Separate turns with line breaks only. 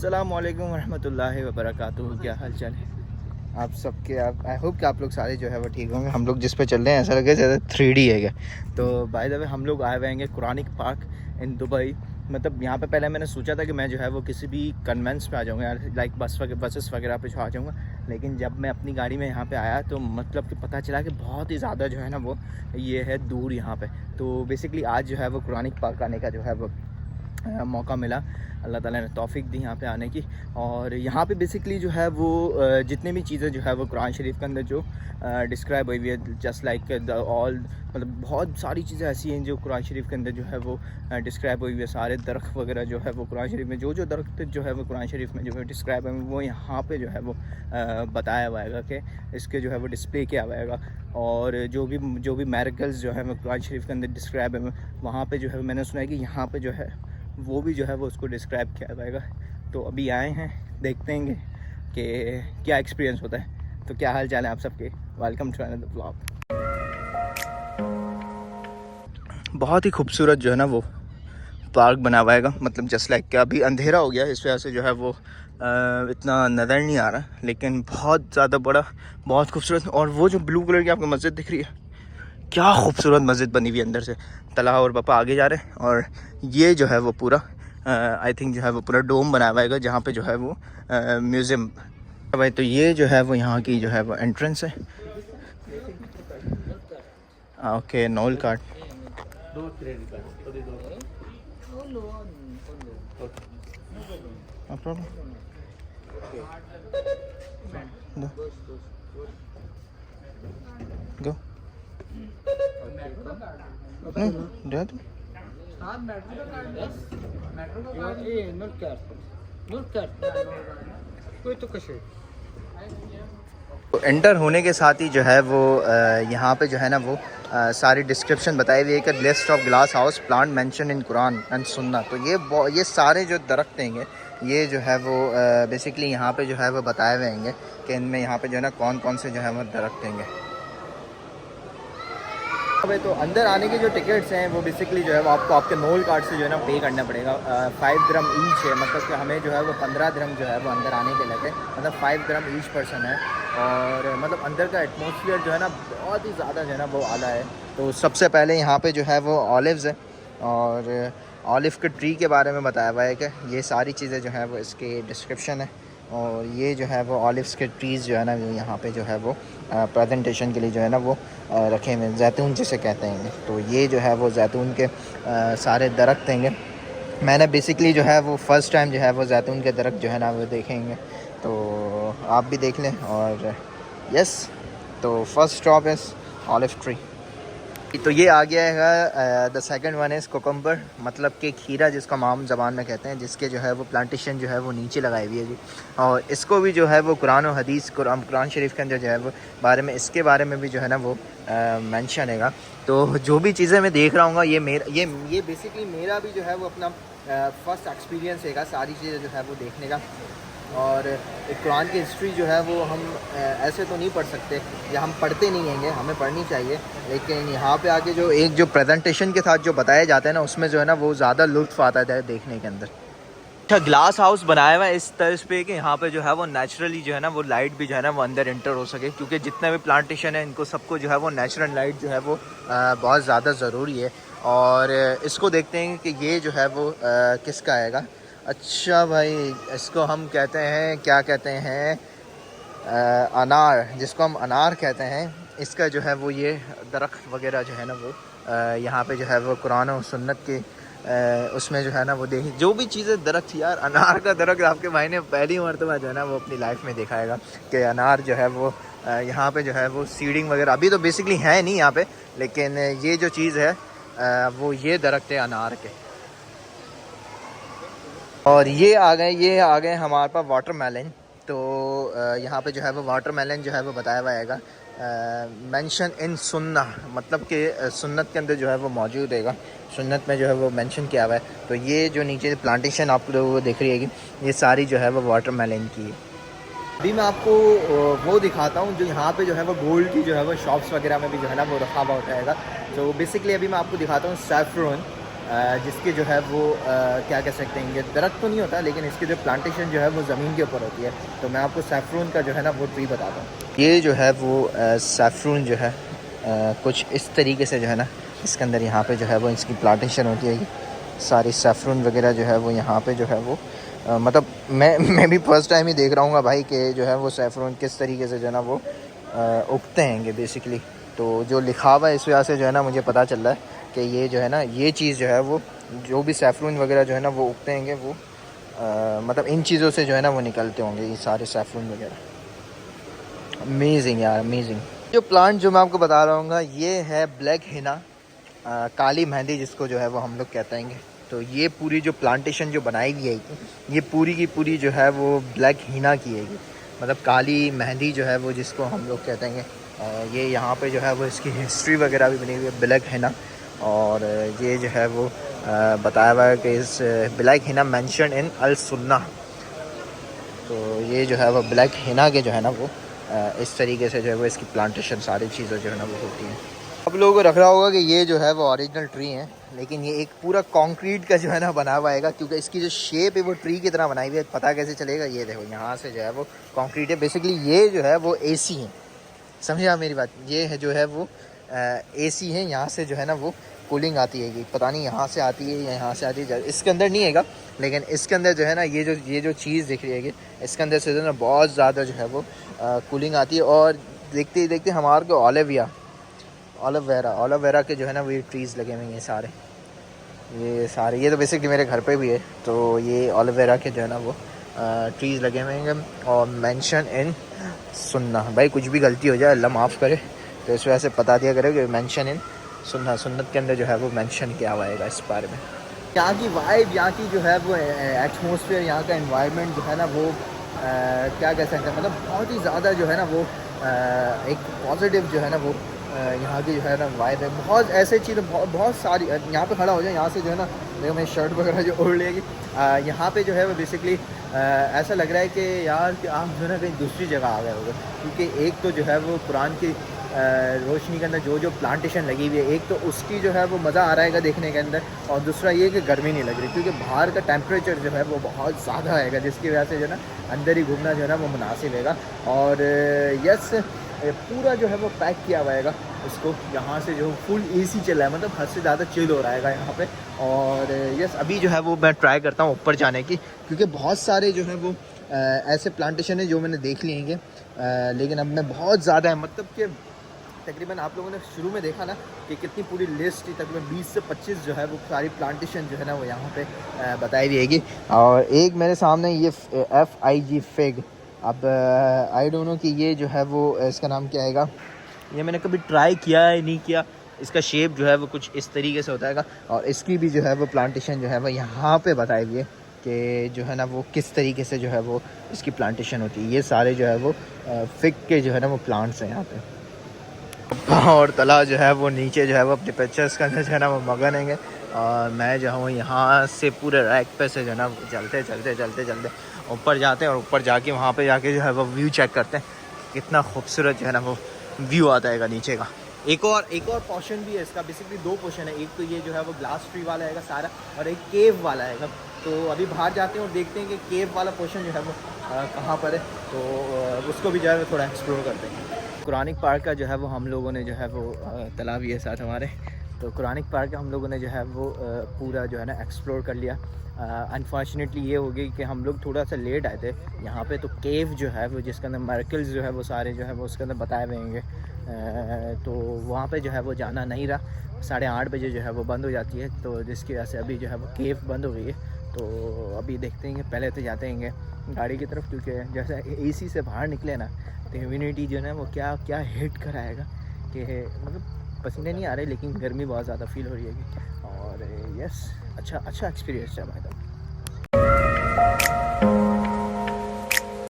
अस्सलामुअलैकुम वरहमतुल्लाहि वबरकातुहू। क्या हाल चाल है आप सबके? आप आई होप कि आप लोग सारे जो है वो ठीक होंगे। हम लोग जिस पे चल रहे हैं ऐसा लगे ज़्यादा 3D है क्या। तो बाय द वे हम लोग आए हुए हैं कुरानिक पार्क इन दुबई। मतलब यहाँ पे पहले मैंने सोचा था कि मैं जो है वो किसी भी कन्वेंस पे आ जाऊँगा, लाइक बसेस वगैरह पे आ जाऊँगा। लेकिन जब मैं अपनी गाड़ी में यहाँ पे आया तो मतलब कि पता चला कि बहुत ही ज़्यादा जो है ना वो ये है दूर यहाँ पे। तो बेसिकली आज जो है वो कुरानिक पार्क आने का जो है वो मौका मिला। अल्लाह ताला ने तौफीक दी यहाँ पे आने की। और यहाँ पे बेसिकली जो है वो जितनी भी चीज़ें जो है वो कुरान शरीफ के अंदर जो डिस्क्राइब हुई हुई है, जस्ट लाइक द ऑल, मतलब बहुत सारी चीज़ें ऐसी हैं जो कुरान शरीफ के अंदर जो है वो डिस्क्राइब हुई हुई है। सारे दरख्त वगैरह जो है वो कुरान शरीफ में जो दरख्त जो है वो कुरान शरीफ में जो है डिस्क्राइब है वो यहाँ पे जो है वो बताया हुआ है कि इसके जो है वो डिस्प्ले किया हुआ है। और जो भी मैरिकल्स जो है वो कुरान शरीफ के अंदर डिस्क्राइब है वहाँ पे जो है मैंने सुना है कि यहाँ पे जो है वो भी जो है वो उसको डिस्क्राइब किया जाएगा। तो अभी आए हैं, देखते हैं कि क्या एक्सपीरियंस होता है। तो क्या हाल चाल है आप सबके? Welcome to another vlog. बहुत ही खूबसूरत जो है ना वो पार्क बना हुआ है, मतलब जस्ट लाइक क्या अभी अंधेरा हो गया इस वजह से जो है वो इतना नज़र नहीं आ रहा, लेकिन बहुत ज़्यादा बड़ा, बहुत खूबसूरत। और वो जो ब्लू कलर की आपको मस्जिद दिख रही है, क्या खूबसूरत मस्जिद बनी हुई है अंदर से। तला और पापा आगे जा रहे हैं और ये जो है वो पूरा आई थिंक जो है वो पूरा डोम बनाया हुआ है जहाँ पे जो है वो म्यूज़ियम भाई। तो ये जो है वो यहाँ की जो है वो एंट्रेंस है। ओके, नोल कार्ड गो एंटर होने के साथ ही जो है वो यहाँ पे जो है ना वो सारी डिस्क्रिप्शन बताई हुई है कि list of glass house plant mention in Quran and सुन्ना। तो ये सारे जो दरख्त देंगे ये जो है वो बेसिकली यहाँ पे जो है वो बताए हुए हैं कि इनमें यहाँ पे जो है ना कौन कौन से जो है वो दरख्त देंगे। भाई तो अंदर आने के जो टिकट्स हैं वो बेसिकली जो है वो आपको आपके नोल कार्ड से जो है ना पे करना पड़ेगा। 5 दिरहम ईच है, मतलब कि हमें जो है वो 15 दिरहम जो है वो अंदर आने के लगे, मतलब 5 दिरहम ईच पर्सन है। और मतलब अंदर का एटमॉस्फेयर जो है ना बहुत ही ज़्यादा जो है ना वो आला है। तो सबसे पहले यहाँ पे जो है वो ऑलिव्स है और ऑलिव के ट्री के बारे में बताया हुआ है कि ये सारी चीज़ें जो है वो इसके डिस्क्रिप्शन है। और ये जो है वो ऑलिव्स के ट्रीज़ जो है ना यहाँ पे जो है वो प्रेजेंटेशन के लिए जो है ना वो रखे हुए, जैतून जिसे कहते हैं। तो ये जो है वो जैतून के सारे दरख्त देंगे। मैंने बेसिकली जो है वो फ़र्स्ट टाइम जो है वो जैतून के दरख्त जो है ना वो देखेंगे, तो आप भी देख लें। और यस, तो first stop is olive tree. तो ये आ गया है the second one is cucumber, मतलब कि खीरा जिसको हम आम ज़बान में कहते हैं, जिसके जो है वो प्लांटेशन जो है वो नीचे लगाई हुई है जी। और इसको भी जो है वो कुरान और हदीस, कुरान शरीफ के अंदर जो है वो बारे में, इसके बारे में भी जो है ना वो मेंशन है। तो जो भी चीज़ें मैं देख रहा हूँ ये बेसिकली मेरा भी जो है वो अपना फ़र्स्ट एक्सपीरियंस है सारी चीज़ें जो है वो देखने का। और एक कुरान की हिस्ट्री जो है वो हम ऐसे तो नहीं पढ़ सकते, या हम पढ़ते नहीं हैंगे, हमें पढ़नी चाहिए। लेकिन यहाँ पे आके जो प्रेजेंटेशन के साथ जो बताया जाता है ना, उसमें जो है ना वो ज़्यादा लुत्फ़ आता है देखने के अंदर। अच्छा, ग्लास हाउस बनाया हुआ है इस तर्ज पे कि यहाँ पे जो है वो नेचुरली जो है ना वो लाइट भी जो है ना वो अंदर इंटर हो सके, क्योंकि जितने भी प्लांटेशन है इनको सबको जो है वो नेचुरल लाइट जो है वो बहुत ज़्यादा ज़रूरी है। और इसको देखते हैं कि ये जो है वो किसका आएगा। अच्छा भाई, इसको हम कहते हैं, क्या कहते हैं, अनार, जिसको हम अनार कहते हैं। इसका जो है वो ये दरख्त वगैरह जो है ना वो यहाँ पे जो है वो कुरान और सुन्नत के उसमें जो है ना वो देखिए जो भी चीज़ें दरख्त, यार अनार का दरख्त आपके भाई ने पहली मरतबा जो है ना वो अपनी लाइफ में देखा है कि अनार जो है वो यहाँ पे जो है वो सीडिंग वगैरह अभी तो बेसिकली है नहीं यहाँ पे, लेकिन ये जो चीज़ है वो ये दरख्त है अनार के। और ये आ गए हमारे पास वाटरमेलन। तो यहाँ पे जो है वो वाटरमेलन जो है वो बताया हुआ है मेंशन इन सुन्ना, मतलब कि सुन्नत के अंदर जो है वो मौजूद है, सुन्नत में जो है वो मेंशन किया हुआ है। तो ये जो नीचे प्लांटेशन आप लोगों को दिख रही है ये सारी जो है वो वाटरमेलन की है। अभी मैं आपको वो दिखाता हूँ जो यहाँ पे जो है वो गोल्ड की जो है वो शॉप्स वगैरह में भी जो है ना वो रखा हुआ होता है। तो बेसिकली अभी मैं आपको दिखाता हूँ सैफरन। जिसके जो है वो क्या कह सकते हैं, ये दरख्त तो नहीं होता लेकिन इसकी जो प्लांटेशन जो है वो ज़मीन के ऊपर होती है। तो मैं आपको सैफ़रून का जो है ना वो ट्री बताता हूँ। ये जो है वो सैफ़रून जो है कुछ इस तरीके से जो है ना, इसके अंदर यहाँ पे जो है वो इसकी प्लांटेशन होती है। सारी सैफ़रून वगैरह जो है वो यहाँ पे जो है वो मतलब मैं भी फ़र्स्ट टाइम ही देख रहा हूँ भाई कि जो है वो सैफ़रून किस तरीके से जो है ना वो उगते हैंगे बेसिकली। तो जो लिखा हुआ है इस वजह से जो है ना मुझे पता चल रहा है कि ये जो है ना ये चीज़ जो है वो जो भी सैफ़रून वगैरह जो है ना वो उगते हैंगे वो मतलब इन चीज़ों से जो है ना वो निकलते होंगे ये सारे सैफ़रून वगैरह। अमेजिंग यार, अमेजिंग। जो प्लांट जो मैं आपको बता रहा हूँ ये है ब्लैक हिना, काली मेहंदी जिसको जो है वो हम लोग कहते हैं। तो ये पूरी जो प्लांटेशन जो बनाई गई है ये पूरी की पूरी जो है वो ब्लैक हिना की है, मतलब काली मेहंदी जो है वो जिसको हम लोग कहते हैं। ये यहाँ पे जो है वो इसकी हिस्ट्री वगैरह भी बनी हुई है ब्लैक हिना। और ये जो है वो बताया हुआ है कि इस ब्लैक हिना मेंशन इन अल सुन्ना। तो ये जो है वो ब्लैक हिना के जो है ना वो इस तरीके से जो है वो इसकी प्लांटेशन सारी चीज़ें जो है ना वो होती हैं। अब लोगों को रख रहा होगा कि ये जो है वो ओरिजिनल ट्री है, लेकिन ये एक पूरा कंक्रीट का जो है ना बना हुआ है, क्योंकि इसकी जो शेप है वो ट्री की तरह बनाई हुई है। पता कैसे चलेगा, ये देखो यहाँ से जो है वो कंक्रीट है बेसिकली। ये जो है वो एसी है, समझे आप मेरी बात। ये है जो है वो एसी है, यहाँ से जो है ना वो कूलिंग आती है। पता नहीं यहाँ से आती है या यहाँ से आती है, इसके अंदर नहीं है, लेकिन इसके अंदर जो है ना ये जो चीज़ दिख रही है इसके अंदर से जो है ना बहुत ज़्यादा जो है वो कूलिंग आती है। और देखते ही देखते हमारे को ऑलिव वेरा के जो है ना वो ट्रीज़ लगे हुए हैं सारे। ये तो बेसिकली मेरे घर पे भी है। तो ये ऑलिव वेरा के जो है ना वो ट्रीज़ लगे हुए हैं। और मेंशन इन सुन्ना, भाई कुछ भी गलती हो जाए अल्लाह माफ़ करे, तो इस वजह से बता दिया करे कि मेंशन इन सुन्ना, सुन्नत के अंदर जो है वो मेंशन किया हुआ है इस बारे में। यहाँ की वाइब, यहाँ की जो है वो एटमॉस्फेयर, यहाँ का एनवायरनमेंट जो है ना वो क्या कह सकते हैं, मतलब बहुत ही ज़्यादा जो है ना वो एक पॉजिटिव जो है ना वो यहाँ की जो है ना वाइब है। बहुत ऐसे चीज़ें बहुत सारी, यहाँ पे खड़ा हो जाए, यहाँ से जो है ना देखो मेरी शर्ट वगैरह जो ओढ़ लेगी। यहाँ पे जो है वो बेसिकली ऐसा लग रहा है कि यार कि आप जो है ना कहीं दूसरी जगह आ गए होगे, क्योंकि एक तो जो है वो कुरान की रोशनी के अंदर जो प्लांटेशन लगी हुई है, एक तो उसकी जो है वो मज़ा आ रहा है देखने के अंदर, और दूसरा ये कि गर्मी नहीं लग रही, क्योंकि बाहर का टेम्परेचर जो है वो बहुत ज़्यादा आएगा, जिसकी वजह से जो है ना अंदर ही घूमना जो है ना वो मुनासिब है। और यस, पूरा जो है वो पैक किया हुआ है इसको, यहाँ से जो फुल एसी चल रहा है, मतलब हद से ज़्यादा चिल हो रहा है यहाँ पे। और यस, अभी जो है वो मैं ट्राई करता हूँ ऊपर जाने की, क्योंकि बहुत सारे जो है वो ऐसे प्लांटेशन है जो मैंने देख लिए हैं, लेकिन अब मैं बहुत ज़्यादा है, मतलब कि तकरीबन आप लोगों ने शुरू में देखा ना कि कितनी पूरी लिस्ट थी, तकरीबन 20 से 25 जो है वो सारी प्लांटेशन जो है ना वो यहाँ पे बताई हुई है। और एक मेरे सामने ये FIG फिग, अब आई डोंट नो कि ये जो है वो इसका नाम क्या आएगा, ये मैंने कभी ट्राई किया है नहीं किया। इसका शेप जो है वो कुछ इस तरीके से होता है, और इसकी भी जो है वो प्लांटेशन जो है वो यहाँ पे बताई हुई है कि जो है ना वो किस तरीके से जो है वो इसकी प्लांटेशन होती है। ये सारे जो है वो फिग के जो है ना वो प्लांट्स हैं यहाँ पे। और तला जो है वो नीचे जो है वो अपने पिक्चर्स के अंदर जो है ना वो मगन हैंगे, और मैं जो हूँ यहाँ से पूरे रैक पे से जो है ना चलते ऊपर जाते हैं, और ऊपर जाके वहाँ पे जाके जो है वो व्यू चेक करते हैं, कितना खूबसूरत जो है ना वो व्यू आता है नीचे का। एक और पोर्शन भी है इसका, बेसिकली 2 पोर्शन है, एक तो ये जो है वो ग्लास ट्री वाला है सारा, और एक केव वाला है। तो अभी बाहर जाते हैं और देखते हैं कि केव वाला पोर्शन जो है वो कहाँ पर है, तो उसको भी जो है वो थोड़ा एक्सप्लोर करते हैं। कुरानिक पार्क का जो है वो हम लोगों ने जो है वो तालाब भी है साथ हमारे, तो कुरानिक पार्क का हम लोगों ने जो है वो पूरा जो है ना एक्सप्लोर कर लिया। अनफॉर्चुनेटली ये हो गई कि हम लोग थोड़ा सा लेट आए थे यहाँ पे, तो केव जो है वो जिसके अंदर मर्कल्स जो है वो सारे जो है वो उसके अंदर बताए हुए होंगे, तो वहाँ पे जो है वो जाना नहीं रहा। 8:30 बजे जो है वो बंद हो जाती है, तो जिसकी वजह से अभी जो है वो केव बंद हो गई है। तो अभी देखते हैं, पहले तो जाते हैं गाड़ी की तरफ, क्योंकि जैसे AC से बाहर निकले ना तो ह्यूमिडिटी जो है वो क्या हिट कराएगा कि मतलब पसीने नहीं आ रहे, लेकिन गर्मी बहुत ज़्यादा फील हो रही है। और यस, अच्छा एक्सपीरियंस है हमारा।